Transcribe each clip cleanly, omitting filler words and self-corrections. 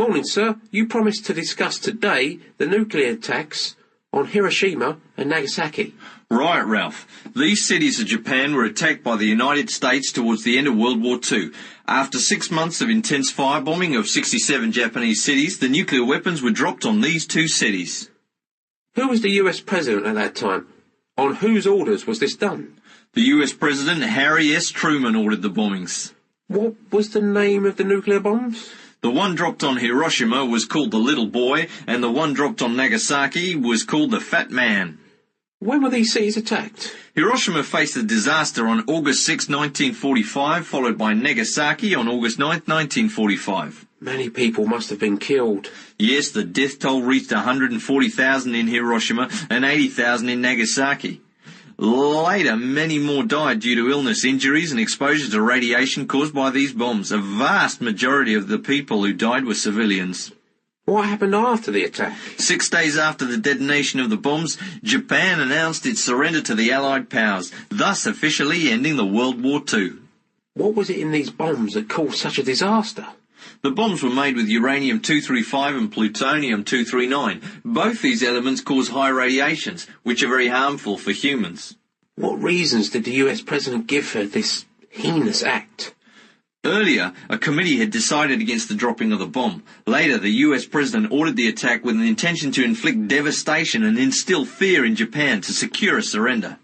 Morning, sir. You promised to discuss today the nuclear attacks on Hiroshima and Nagasaki. Right, Ralph. These cities of Japan were attacked by the United States towards the end of World War II. After 6 months of intense firebombing of 67 Japanese cities, the nuclear weapons were dropped on these two cities. Who was the US president at that time? On whose orders was this done? The US President Harry S. Truman ordered the bombings. What was the name of the nuclear bombs? The one dropped on Hiroshima was called the Little Boy, and the one dropped on Nagasaki was called the Fat Man. When were these cities attacked? Hiroshima faced a disaster on August 6, 1945, followed by Nagasaki on August 9, 1945. Many people must have been killed. Yes, the death toll reached 140,000 in Hiroshima and 80,000 in Nagasaki. Later, many more died due to illness, injuries and exposure to radiation caused by these bombs. A vast majority of the people who died were civilians. What happened after the attack? 6 days after the detonation of the bombs, Japan announced its surrender to the Allied powers, thus officially ending the World War II. What was it in these bombs that caused such a disaster? The bombs were made with uranium-235 and plutonium-239. Both these elements cause high radiations, which are very harmful for humans. What reasons did the US president give for this heinous act? Earlier, a committee had decided against the dropping of the bomb. Later, the US president ordered the attack with an intention to inflict devastation and instill fear in Japan to secure a surrender.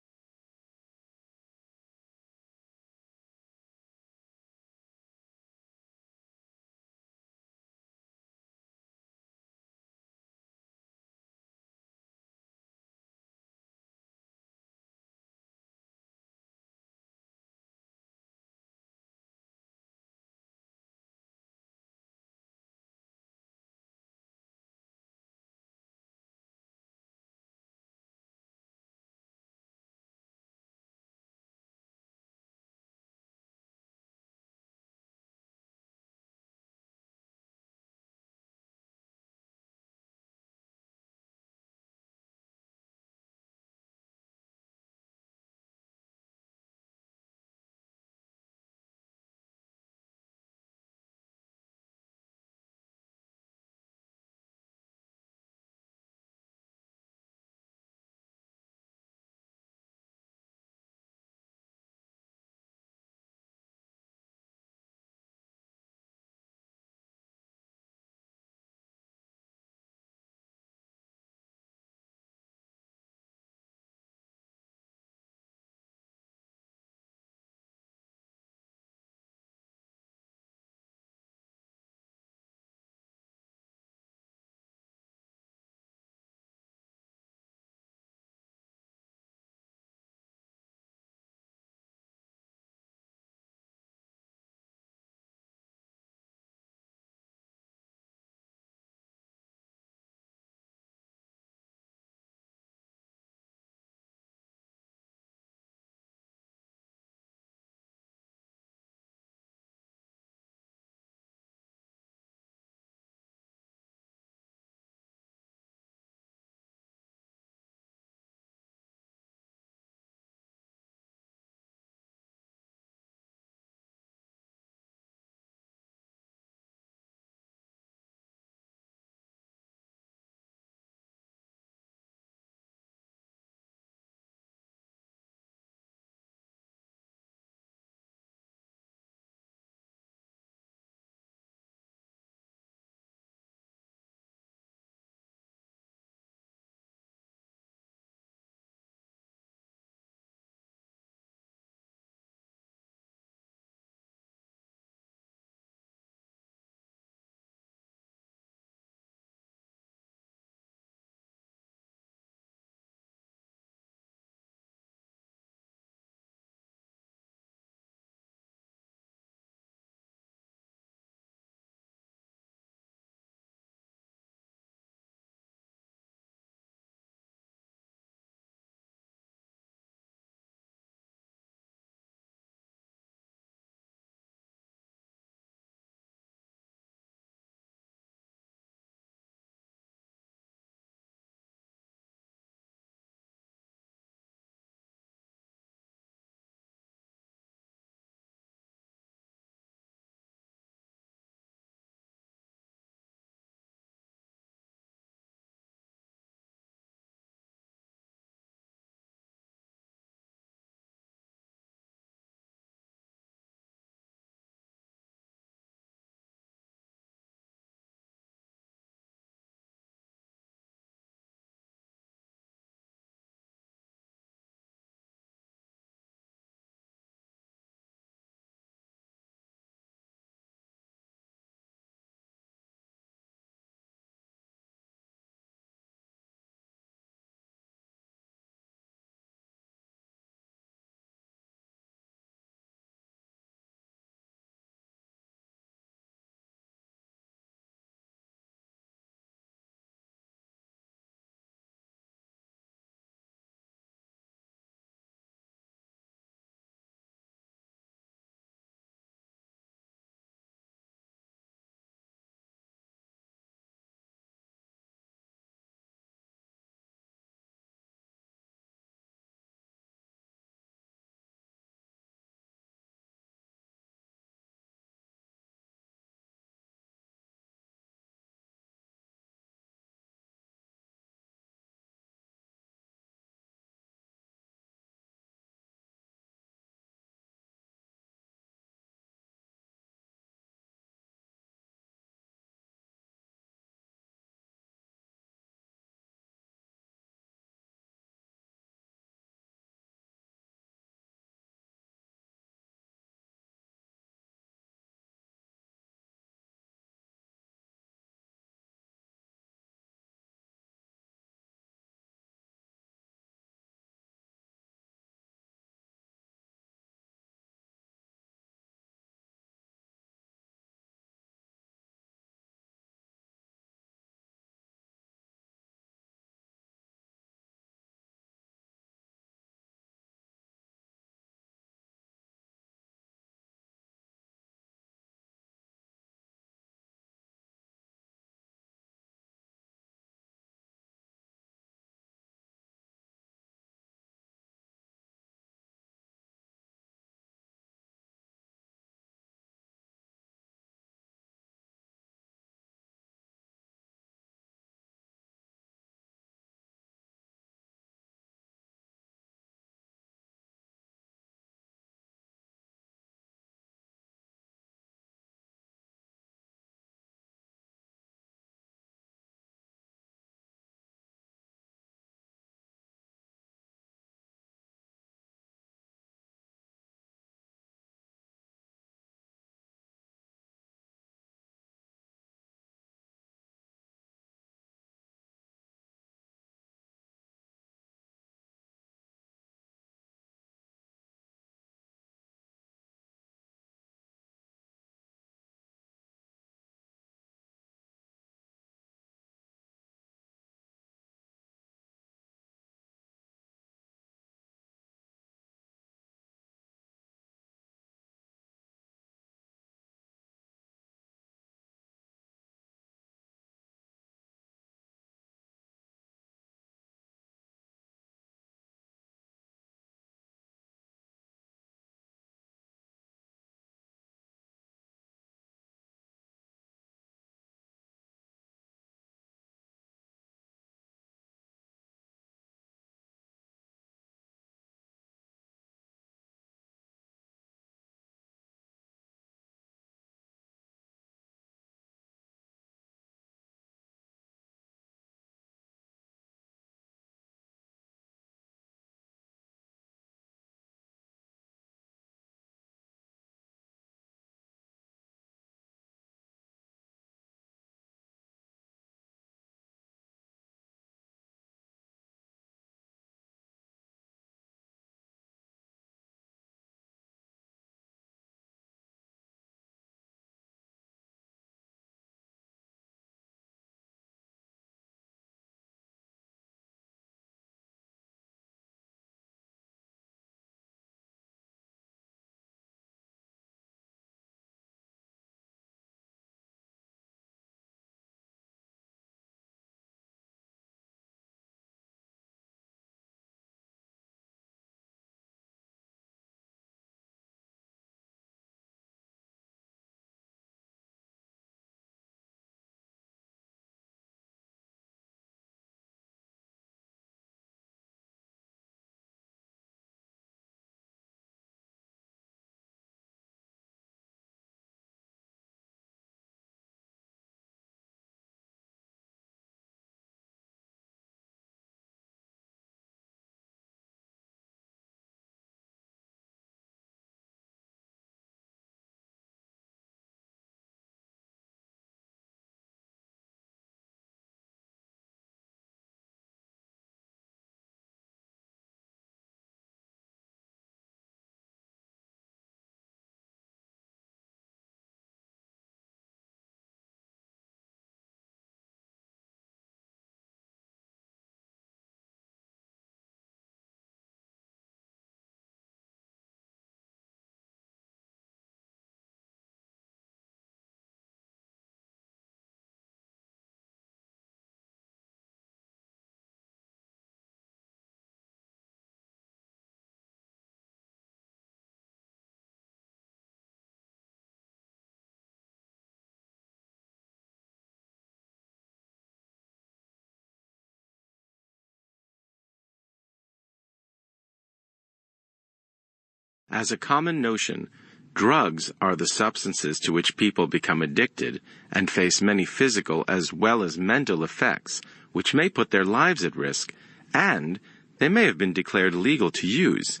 As a common notion, drugs are the substances to which people become addicted and face many physical as well as mental effects, which may put their lives at risk, and they may have been declared illegal to use.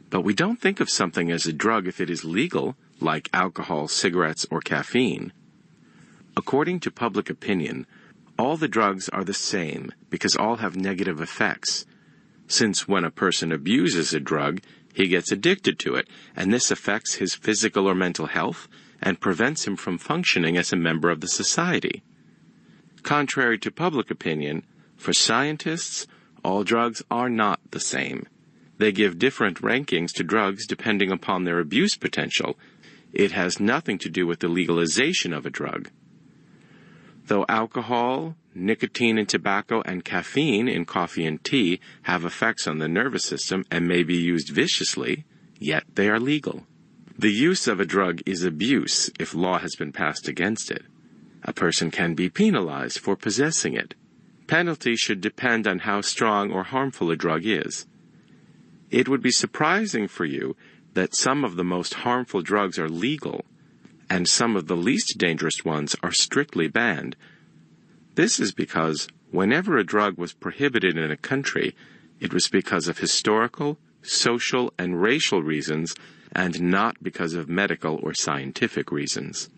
But we don't think of something as a drug if it is legal, like alcohol, cigarettes, or caffeine. According to public opinion, all the drugs are the same because all have negative effects. Since when a person abuses a drug, he gets addicted to it, and this affects his physical or mental health and prevents him from functioning as a member of the society. Contrary to public opinion, for scientists, all drugs are not the same. They give different rankings to drugs depending upon their abuse potential. It has nothing to do with the legalization of a drug. Though alcohol, nicotine in tobacco, and caffeine in coffee and tea have effects on the nervous system and may be used viciously, yet they are legal. The use of a drug is abuse if law has been passed against it. A person can be penalized for possessing it. Penalty should depend on how strong or harmful a drug is. It would be surprising for you that some of the most harmful drugs are legal, and some of the least dangerous ones are strictly banned. This is because whenever a drug was prohibited in a country, it was because of historical, social, and racial reasons, and not because of medical or scientific reasons.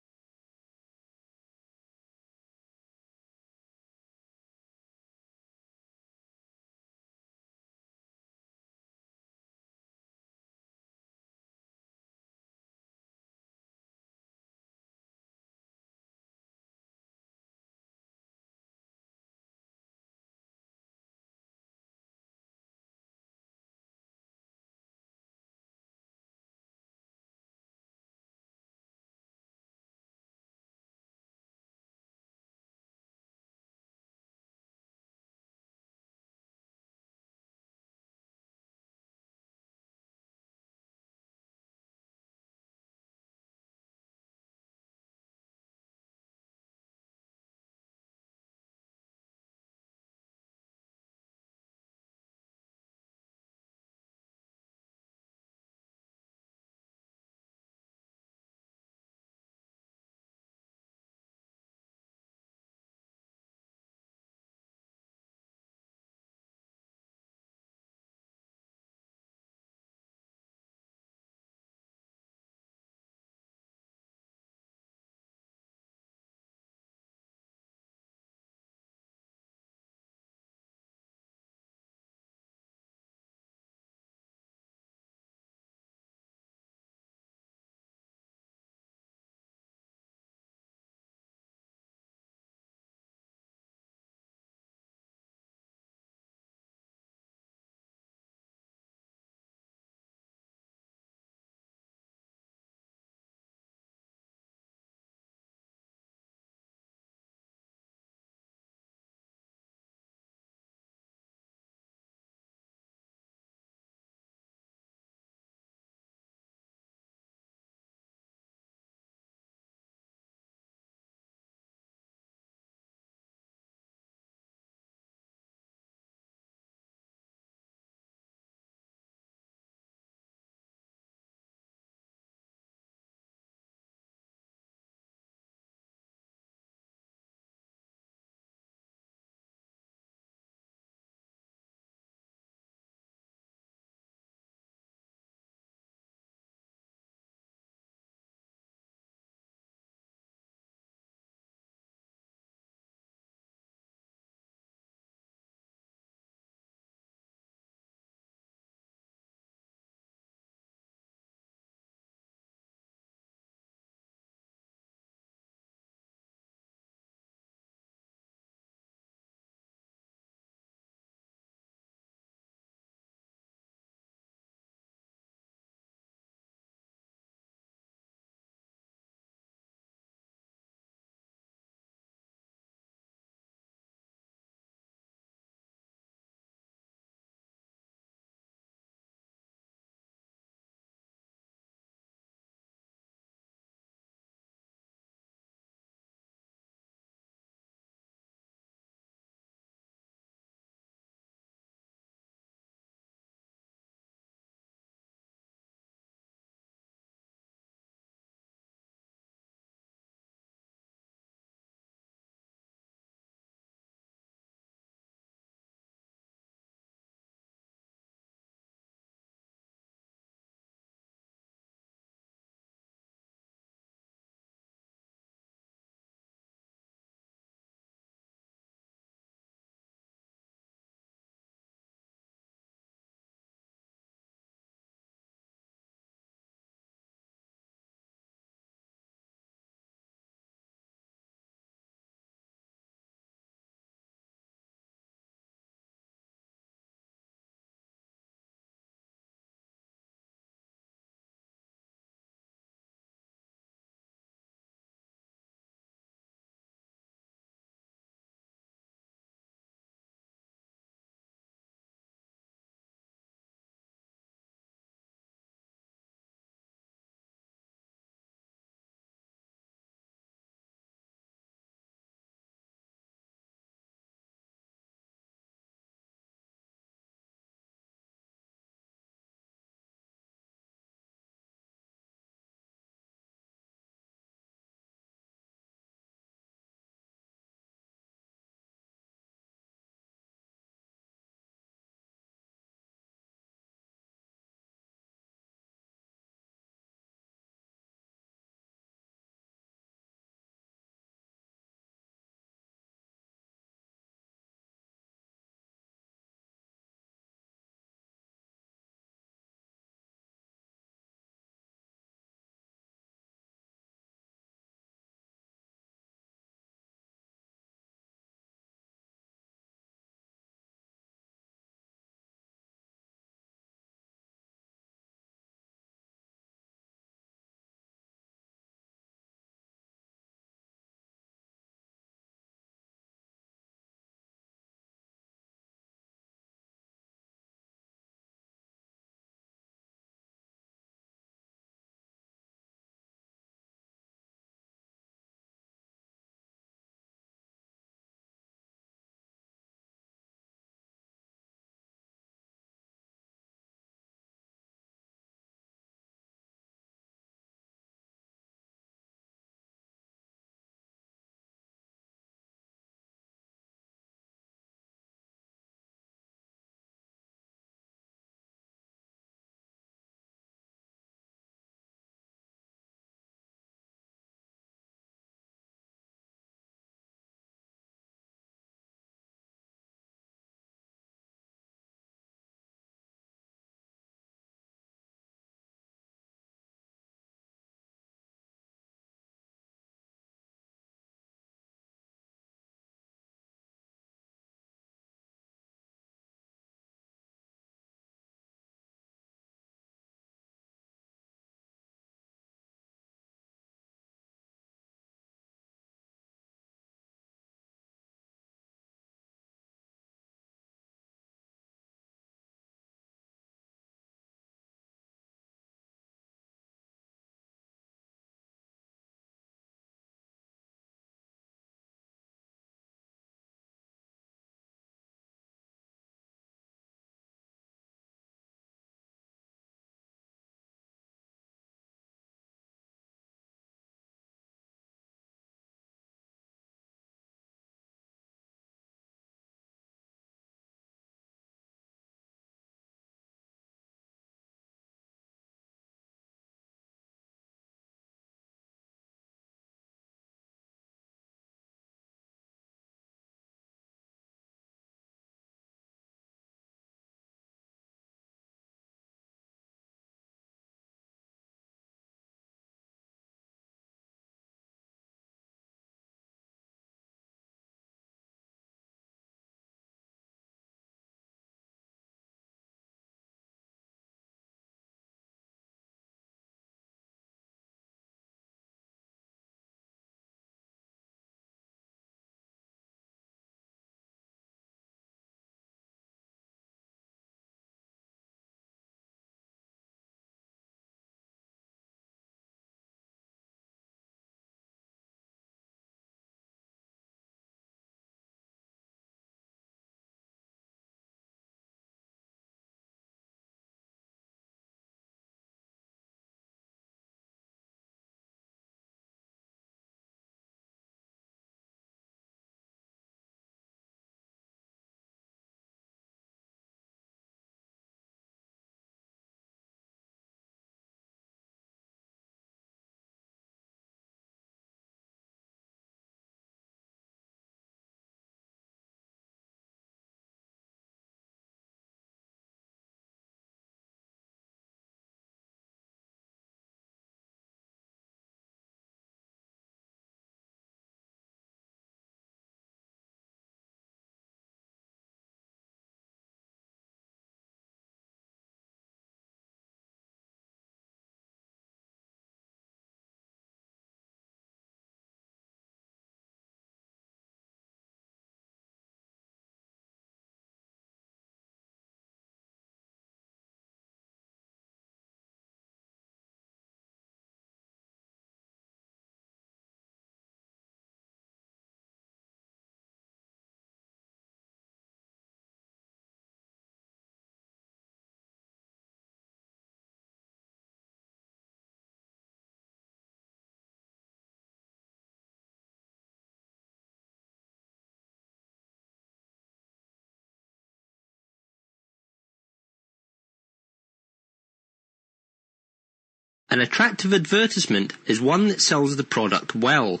An attractive advertisement is one that sells the product well.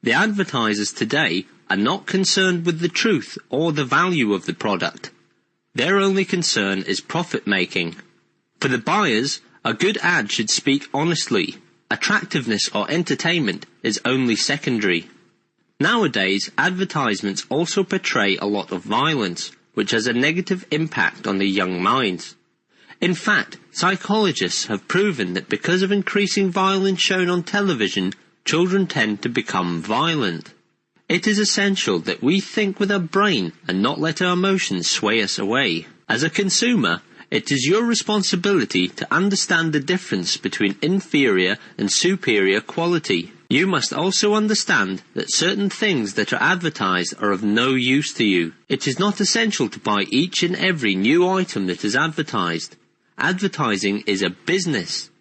The advertisers today are not concerned with the truth or the value of the product. Their only concern is profit-making. For the buyers, a good ad should speak honestly. Attractiveness or entertainment is only secondary. Nowadays, advertisements also portray a lot of violence, which has a negative impact on the young minds. In fact, psychologists have proven that because of increasing violence shown on television, children tend to become violent. It is essential that we think with our brain and not let our emotions sway us away. As a consumer, it is your responsibility to understand the difference between inferior and superior quality. You must also understand that certain things that are advertised are of no use to you. It is not essential to buy each and every new item that is advertised. Advertising is a business,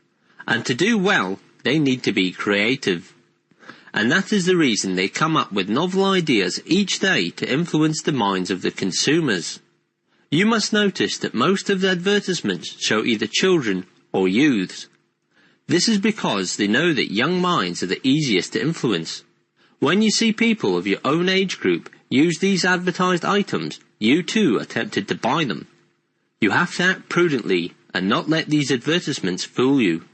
and to do well, they need to be creative. And that is the reason they come up with novel ideas each day to influence the minds of the consumers. You must notice that most of the advertisements show either children or youths. This is because they know that young minds are the easiest to influence. When you see people of your own age group use these advertised items, you too are tempted to buy them. You have to act prudently and not let these advertisements fool you.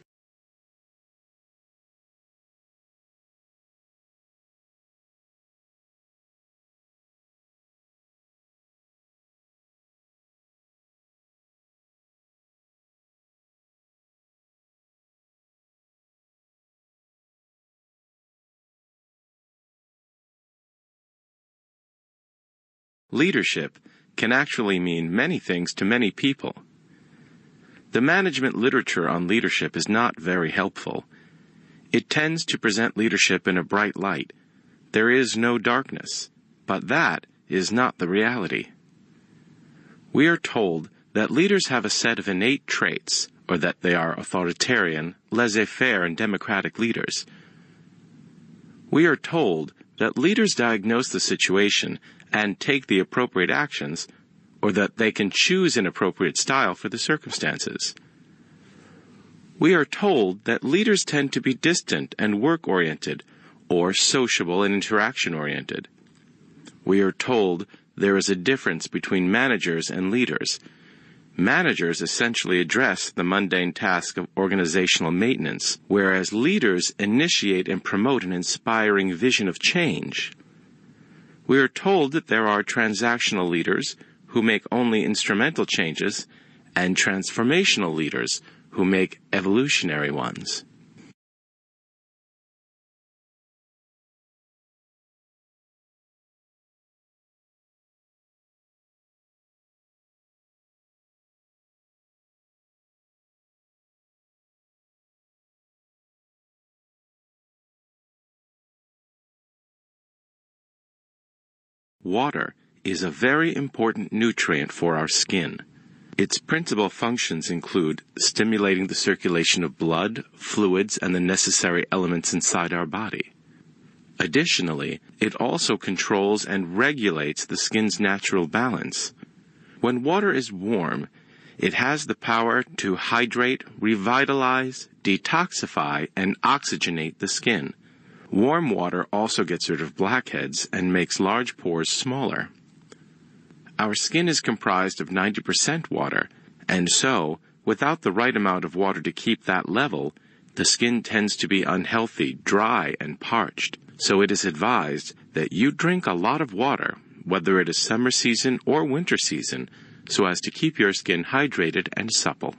Leadership can actually mean many things to many people. The management literature on leadership is not very helpful. It tends to present leadership in a bright light. There is no darkness, but that is not the reality. We are told that leaders have a set of innate traits, or that they are authoritarian, laissez-faire, and democratic leaders. We are told that leaders diagnose the situation and take the appropriate actions, or that they can choose an appropriate style for the circumstances. We are told that leaders tend to be distant and work-oriented, or sociable and interaction-oriented. We are told there is a difference between managers and leaders. Managers essentially address the mundane task of organizational maintenance, whereas leaders initiate and promote an inspiring vision of change. We are told that there are transactional leaders who make only instrumental changes, and transformational leaders who make evolutionary ones. Water is a very important nutrient for our skin. Its principal functions include stimulating the circulation of blood, fluids, and the necessary elements inside our body. Additionally, it also controls and regulates the skin's natural balance. When water is warm, it has the power to hydrate, revitalize, detoxify, and oxygenate the skin. Warm water also gets rid of blackheads and makes large pores smaller. Our skin is comprised of 90% water, and so, without the right amount of water to keep that level, the skin tends to be unhealthy, dry, and parched. So it is advised that you drink a lot of water, whether it is summer season or winter season, so as to keep your skin hydrated and supple.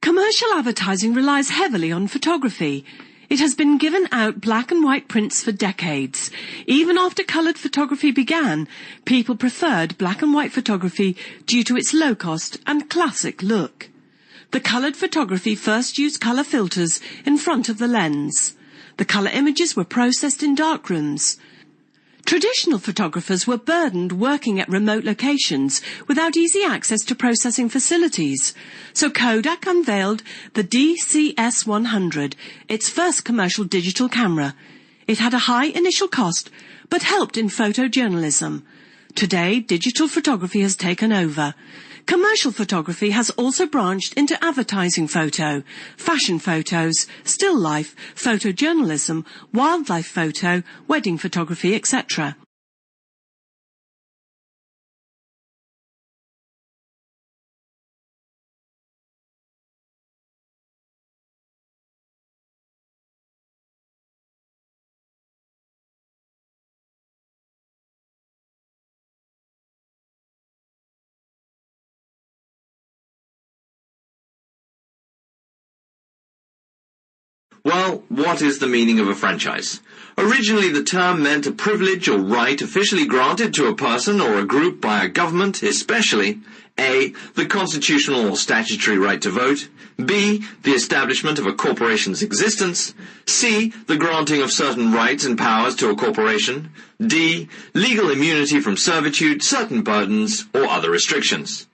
Commercial advertising relies heavily on photography. It has been given out black and white prints for decades. Even after coloured photography began, people preferred black and white photography due to its low cost and classic look. The coloured photography first used colour filters in front of the lens. The colour images were processed in darkrooms. Traditional photographers were burdened working at remote locations without easy access to processing facilities. So Kodak unveiled the DCS-100, its first commercial digital camera. It had a high initial cost, but helped in photojournalism. Today, digital photography has taken over. Commercial photography has also branched into advertising photo, fashion photos, still life, photojournalism, wildlife photo, wedding photography, etc. Well, what is the meaning of a franchise? Originally, the term meant a privilege or right officially granted to a person or a group by a government, especially A. the constitutional or statutory right to vote, B. the establishment of a corporation's existence, C. the granting of certain rights and powers to a corporation, D. legal immunity from servitude, certain burdens, or other restrictions.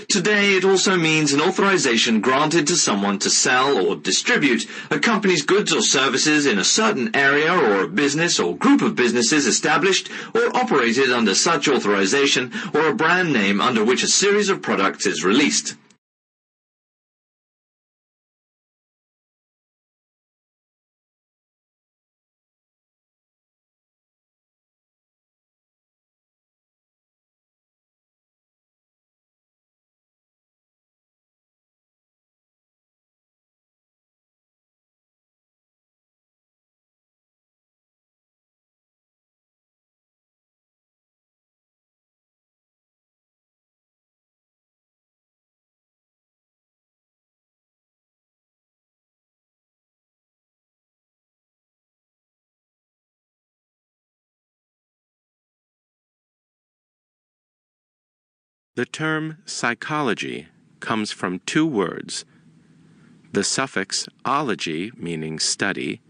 Today, it also means an authorization granted to someone to sell or distribute a company's goods or services in a certain area, or a business or group of businesses established or operated under such authorization, or a brand name under which a series of products is released. The term psychology comes from two words, the suffix ology, meaning study,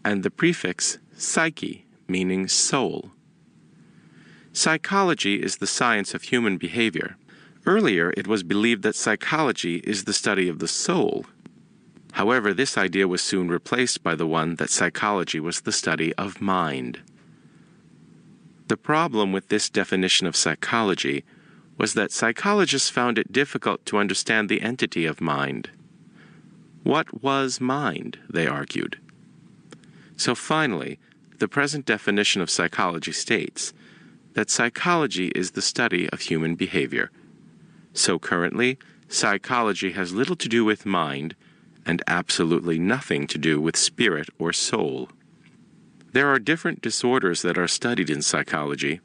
and the prefix psyche, meaning soul. Psychology is the science of human behavior. Earlier, it was believed that psychology is the study of the soul. However, this idea was soon replaced by the one that psychology was the study of mind. The problem with this definition of psychology was that psychologists found it difficult to understand the entity of mind. What was mind, they argued. So finally, the present definition of psychology states that psychology is the study of human behavior. So currently, psychology has little to do with mind and absolutely nothing to do with spirit or soul. There are different disorders that are studied in psychology.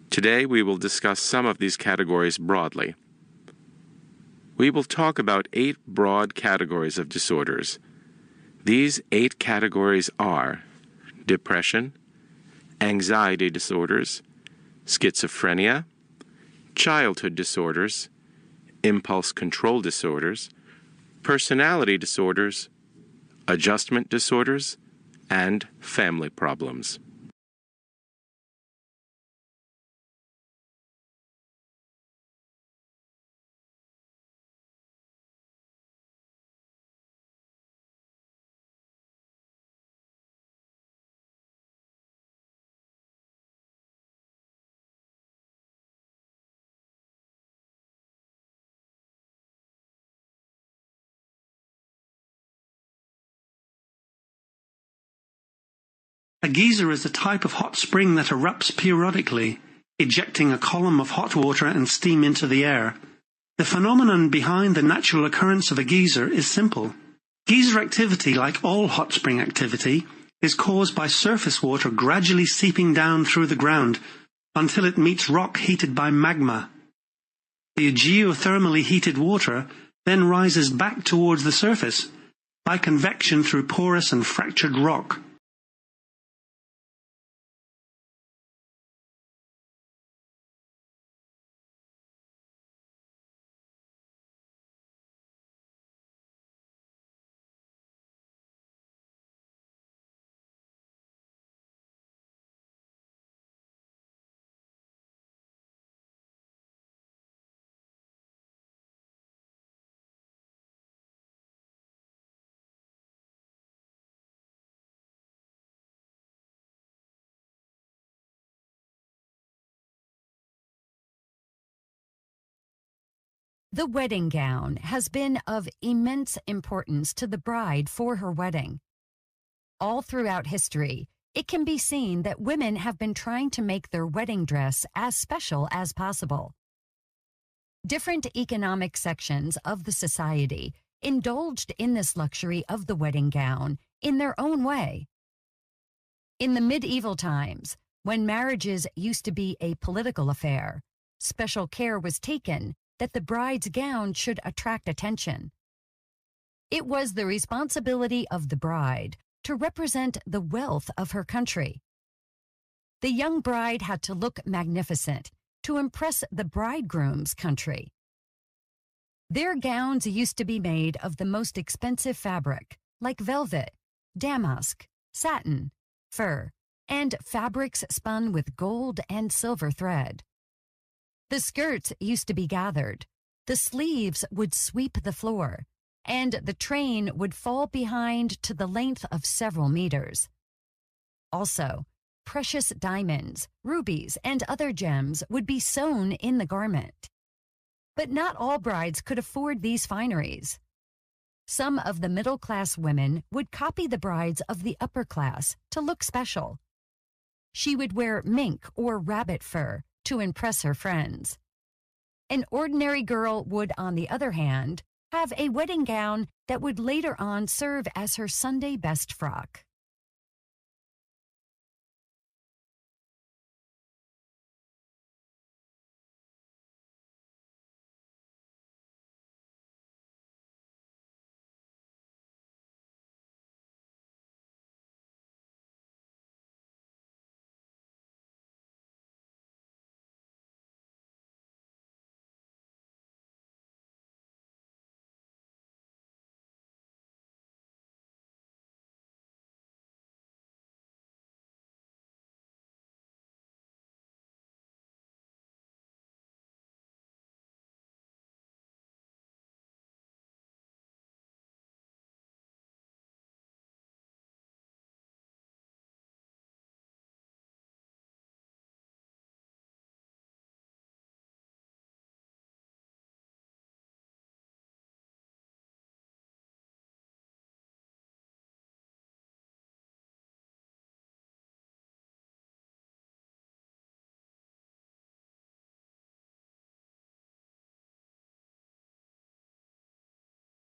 Today we will discuss some of these categories broadly. We will talk about 8 broad categories of disorders. These 8 categories are depression, anxiety disorders, schizophrenia, childhood disorders, impulse control disorders, personality disorders, adjustment disorders, and family problems. A geyser is a type of hot spring that erupts periodically, ejecting a column of hot water and steam into the air. The phenomenon behind the natural occurrence of a geyser is simple. Geyser activity, like all hot spring activity, is caused by surface water gradually seeping down through the ground until it meets rock heated by magma. The geothermally heated water then rises back towards the surface by convection through porous and fractured rock. The wedding gown has been of immense importance to the bride for her wedding. All throughout history, it can be seen that women have been trying to make their wedding dress as special as possible. Different economic sections of the society indulged in this luxury of the wedding gown in their own way. In the medieval times, when marriages used to be a political affair, special care was taken that the bride's gown should attract attention. It was the responsibility of the bride to represent the wealth of her country. The young bride had to look magnificent to impress the bridegroom's country. Their gowns used to be made of the most expensive fabric, like velvet, damask, satin, fur, and fabrics spun with gold and silver thread. The skirts used to be gathered, the sleeves would sweep the floor, and the train would fall behind to the length of several meters. Also, precious diamonds, rubies, and other gems would be sewn in the garment. But not all brides could afford these fineries. Some of the middle-class women would copy the brides of the upper class to look special. She would wear mink or rabbit fur to impress her friends. An ordinary girl would, on the other hand, have a wedding gown that would later on serve as her Sunday best frock.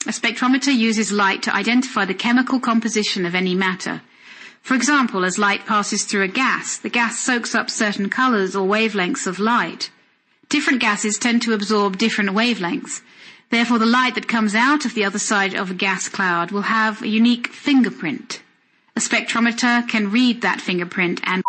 A spectrometer uses light to identify the chemical composition of any matter. For example, as light passes through a gas, the gas soaks up certain colors or wavelengths of light. Different gases tend to absorb different wavelengths. Therefore, the light that comes out of the other side of a gas cloud will have a unique fingerprint. A spectrometer can read that fingerprint and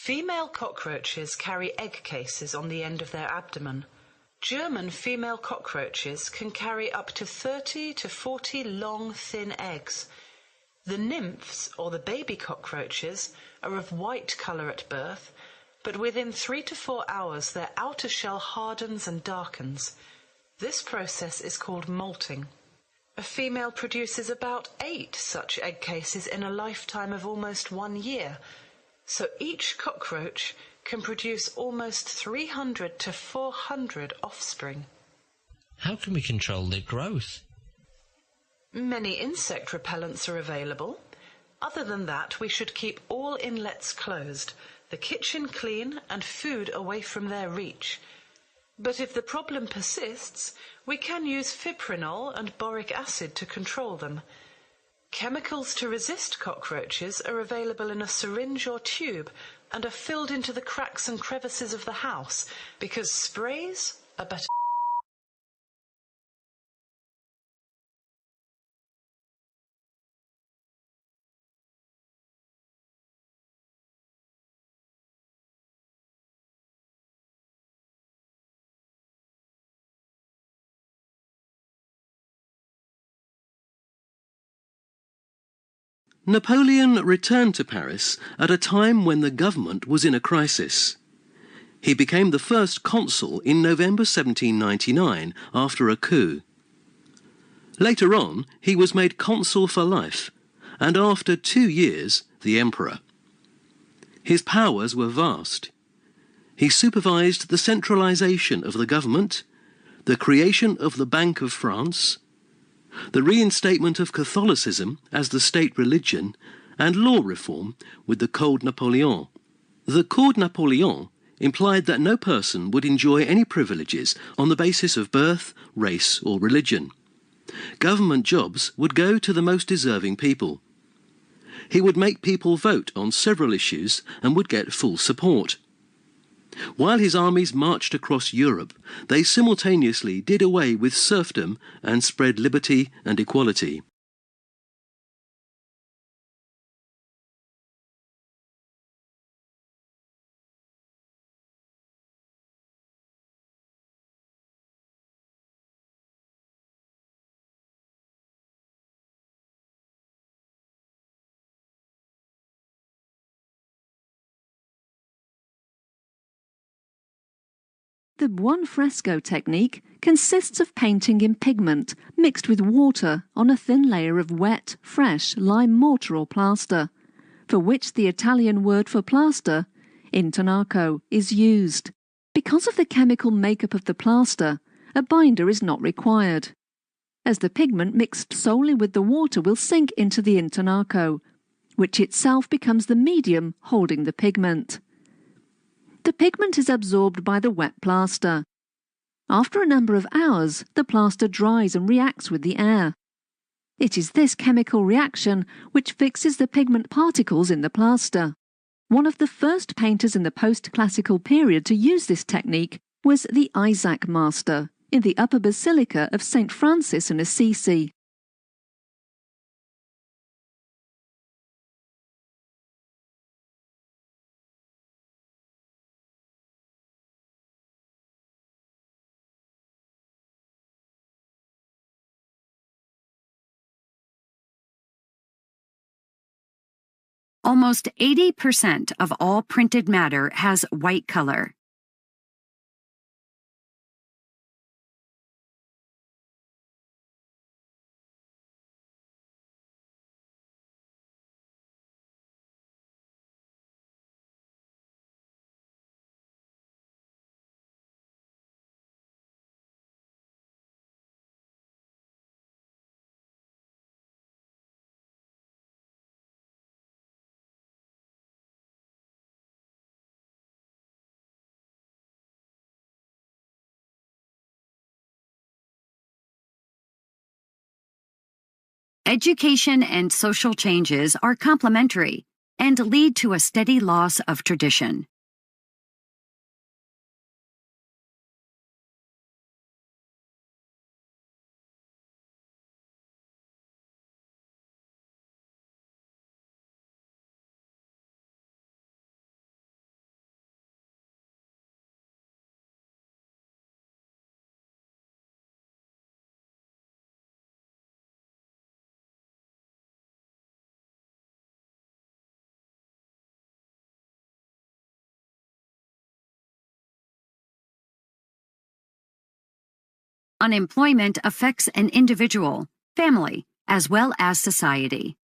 Female cockroaches carry egg cases on the end of their abdomen. German female cockroaches can carry up to 30 to 40 long, thin eggs. The nymphs, or the baby cockroaches, are of white colour at birth, but within 3 to 4 hours their outer shell hardens and darkens. This process is called molting. A female produces about 8 such egg cases in a lifetime of almost 1 year. So each cockroach can produce almost 300 to 400 offspring. How can we control their growth? Many insect repellents are available. Other than that, we should keep all inlets closed, the kitchen clean, and food away from their reach. But if the problem persists, we can use fipronil and boric acid to control them. Chemicals to resist cockroaches are available in a syringe or tube and are filled into the cracks and crevices of the house because sprays are better. Napoleon returned to Paris at a time when the government was in a crisis. He became the first consul in November 1799 after a coup. Later on, he was made consul for life, and after 2 years, the emperor. His powers were vast. He supervised the centralization of the government, the creation of the Bank of France, the reinstatement of Catholicism as the state religion, and law reform with the Code Napoleon. The Code Napoleon implied that no person would enjoy any privileges on the basis of birth, race, or religion. Government jobs would go to the most deserving people. He would make people vote on several issues and would get full support. While his armies marched across Europe, they simultaneously did away with serfdom and spread liberty and equality. The buon fresco technique consists of painting in pigment mixed with water on a thin layer of wet, fresh lime mortar or plaster, for which the Italian word for plaster, intonaco, is used. Because of the chemical makeup of the plaster, a binder is not required, as the pigment mixed solely with the water will sink into the intonaco, which itself becomes the medium holding the pigment. The pigment is absorbed by the wet plaster. After a number of hours, the plaster dries and reacts with the air. It is this chemical reaction which fixes the pigment particles in the plaster. One of the first painters in the post-classical period to use this technique was the Isaac master in the upper basilica of St. Francis in Assisi. Almost 80% of all printed matter has white color. Education and social changes are complementary and lead to a steady loss of tradition. Unemployment affects an individual, family, as well as society.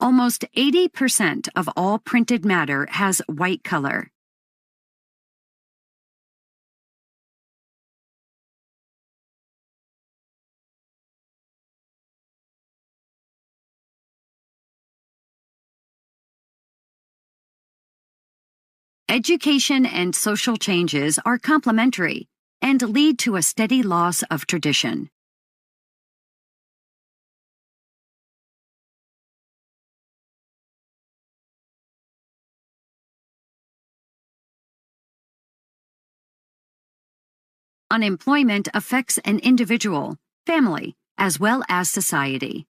Almost 80% of all printed matter has white color. Education and social changes are complementary and lead to a steady loss of tradition. Unemployment affects an individual, family, as well as society.